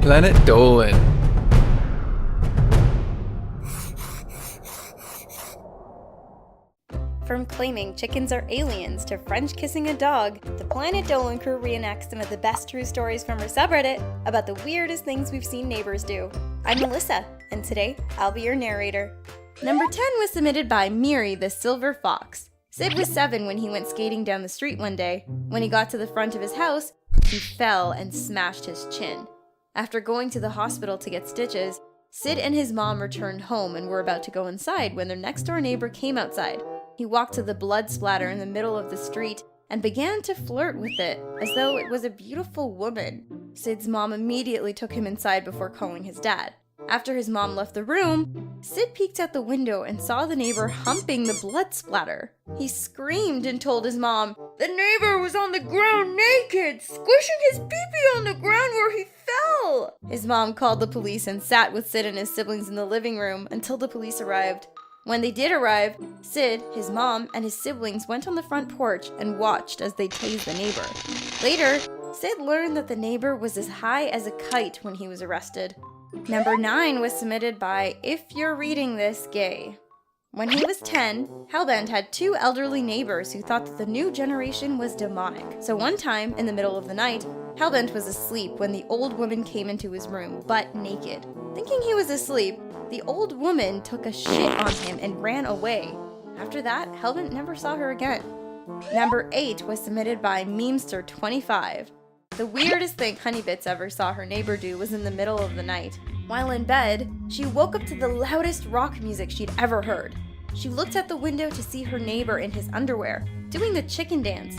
Planet Dolan. From claiming chickens are aliens to French kissing a dog, the Planet Dolan crew reenacts some of the best true stories from our subreddit about the weirdest things we've seen neighbors do. I'm Melissa, and today I'll be your narrator. Number 10 was submitted by Miri-the-silver-fox. Sid was 7 when he went skating down the street one day. When he got to the front of his house, he fell and smashed his chin. After going to the hospital to get stitches, Sid and his mom returned home and were about to go inside when their next-door neighbor came outside. He walked to the blood splatter in the middle of the street and began to flirt with it, as though it was a beautiful woman. Sid's mom immediately took him inside before calling his dad. After his mom left the room, Sid peeked out the window and saw the neighbor humping the blood splatter. He screamed and told his mom, "The neighbor was on the ground naked, squishing his pee-pee on the ground where he fell!" His mom called the police and sat with Sid and his siblings in the living room until the police arrived. When they did arrive, Sid, his mom, and his siblings went on the front porch and watched as they tased the neighbor. Later, Sid learned that the neighbor was as high as a kite when he was arrested. Number 9 was submitted by ifyoureadingthisgay. When he was 10, Hellbent had 2 elderly neighbors who thought that the new generation was demonic. So one time, in the middle of the night, Hellbent was asleep when the old woman came into his room, butt naked. Thinking he was asleep, the old woman took a shit on him and ran away. After that, Hellbent never saw her again. Number 8 was submitted by Memester25. The weirdest thing Honeybits ever saw her neighbor do was in the middle of the night. While in bed, she woke up to the loudest rock music she'd ever heard. She looked out the window to see her neighbor in his underwear, doing the chicken dance.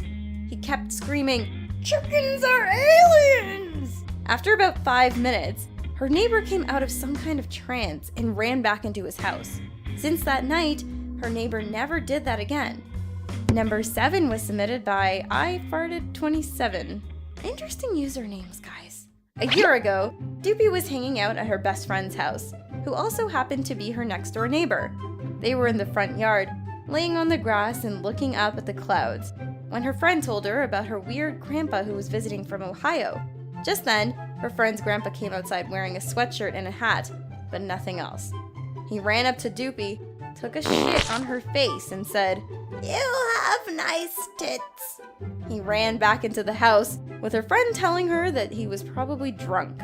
He kept screaming, "Chickens are aliens!" After about 5 minutes, her neighbor came out of some kind of trance and ran back into his house. Since that night, her neighbor never did that again. Number 7 was submitted by ifarted27. Interesting usernames, guys. A year ago, Doopy was hanging out at her best friend's house, who also happened to be her next-door neighbor. They were in the front yard, laying on the grass and looking up at the clouds, when her friend told her about her weird grandpa who was visiting from Ohio. Just then, her friend's grandpa came outside wearing a sweatshirt and a hat, but nothing else. He ran up to Doopy, took a shit on her face, and said, "You have nice tits." He ran back into the house, with her friend telling her that he was probably drunk.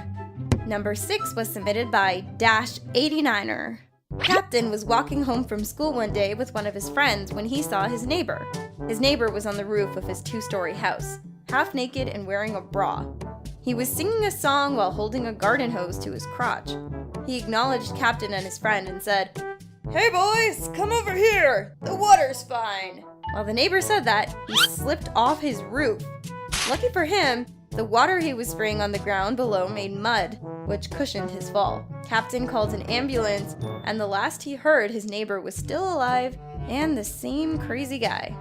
Number 6 was submitted by -89er. Captain was walking home from school one day with one of his friends when he saw his neighbor. His neighbor was on the roof of his 2-story house, half naked and wearing a bra. He was singing a song while holding a garden hose to his crotch. He acknowledged Captain and his friend and said, "Hey boys, come over here! The water's fine!" While the neighbor said that, he slipped off his roof. Lucky for him, the water he was spraying on the ground below made mud, which cushioned his fall. Captain called an ambulance, and the last he heard, his neighbor was still alive and the same crazy guy.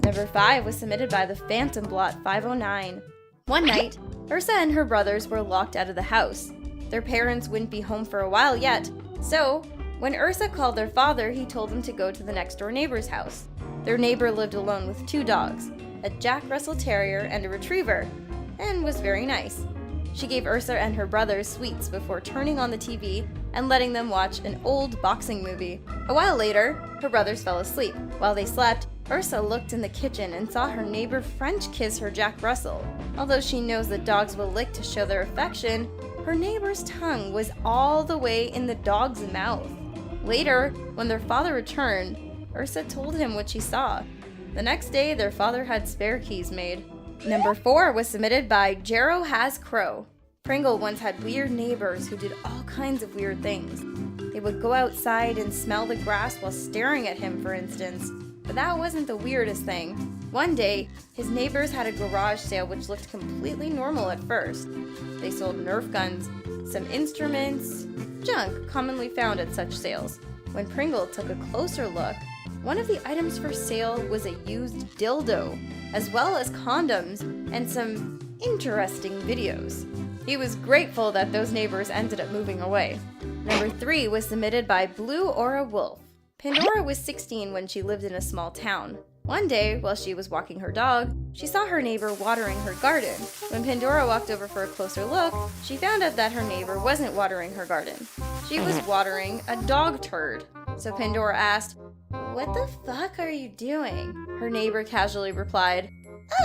Number 5 was submitted by the Phantom Blot 509. One night, Ursa and her brothers were locked out of the house. Their parents wouldn't be home for a while yet, so when Ursa called their father, he told them to go to the next-door neighbor's house. Their neighbor lived alone with 2 dogs, a Jack Russell Terrier and a Retriever, and was very nice. She gave Ursa and her brothers sweets before turning on the TV and letting them watch an old boxing movie. A while later, her brothers fell asleep. While they slept, Ursa looked in the kitchen and saw her neighbor French kiss her Jack Russell. Although she knows that dogs will lick to show their affection, her neighbor's tongue was all the way in the dog's mouth. Later, when their father returned, Ursa told him what she saw. The next day, their father had spare keys made. Number 4 was submitted by JeroHasCrow. Pringle once had weird neighbors who did all kinds of weird things. They would go outside and smell the grass while staring at him, for instance. But that wasn't the weirdest thing. One day, his neighbors had a garage sale which looked completely normal at first. They sold Nerf guns, some instruments, junk commonly found at such sales. When Pringle took a closer look, one of the items for sale was a used dildo, as well as condoms and some interesting videos. He was grateful that those neighbors ended up moving away. Number 3 was submitted by Blue Aura Wolf. Pandora was 16 when she lived in a small town. One day, while she was walking her dog, she saw her neighbor watering her garden. When Pandora walked over for a closer look, she found out that her neighbor wasn't watering her garden. She was watering a dog turd. So Pandora asked, "What the fuck are you doing?" Her neighbor casually replied,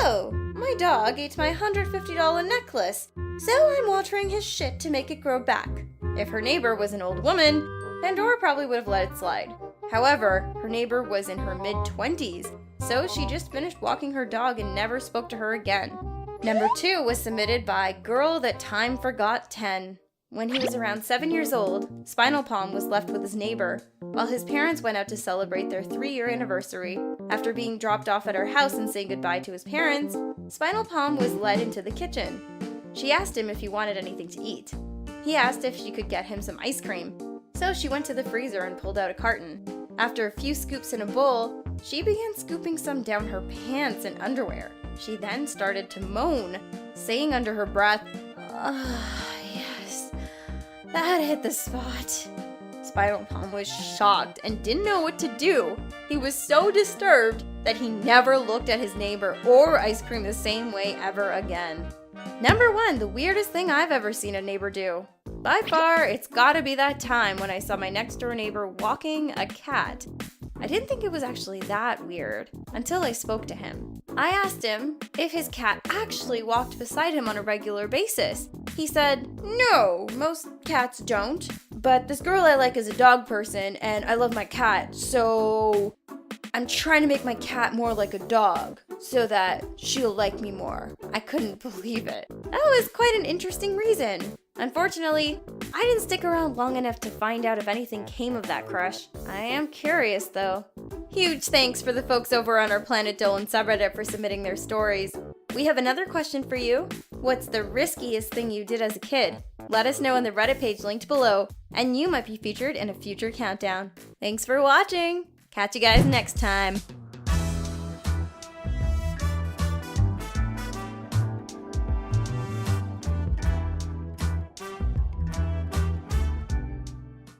"Oh, my dog ate my $150 necklace, so I'm watering his shit to make it grow back." If her neighbor was an old woman, Pandora probably would have let it slide. However, her neighbor was in her mid-20s, so she just finished walking her dog and never spoke to her again. Number 2 was submitted by GirlThat TimeForgot10. When he was around 7 years old, Spinal Palm was left with his neighbor, while his parents went out to celebrate their 3-year anniversary. After being dropped off at her house and saying goodbye to his parents, Spinal Palm was led into the kitchen. She asked him if he wanted anything to eat. He asked if she could get him some ice cream, so she went to the freezer and pulled out a carton. After a few scoops in a bowl, she began scooping some down her pants and underwear. She then started to moan, saying under her breath, "Yes, that hit the spot." Spinal Palm was shocked and didn't know what to do. He was so disturbed that he never looked at his neighbor or ice cream the same way ever again. Number 1, the weirdest thing I've ever seen a neighbor do. By far, it's gotta be that time when I saw my next door neighbor walking a cat. I didn't think it was actually that weird until I spoke to him. I asked him if his cat actually walked beside him on a regular basis. He said, "No, most cats don't, but this girl I like is a dog person and I love my cat, so I'm trying to make my cat more like a dog so that she'll like me more." I couldn't believe it. That was quite an interesting reason. Unfortunately, I didn't stick around long enough to find out if anything came of that crush. I am curious though. Huge thanks for the folks over on our Planet Dolan subreddit for submitting their stories. We have another question for you. What's the riskiest thing you did as a kid? Let us know on the Reddit page linked below, and you might be featured in a future countdown. Thanks for watching! Catch you guys next time!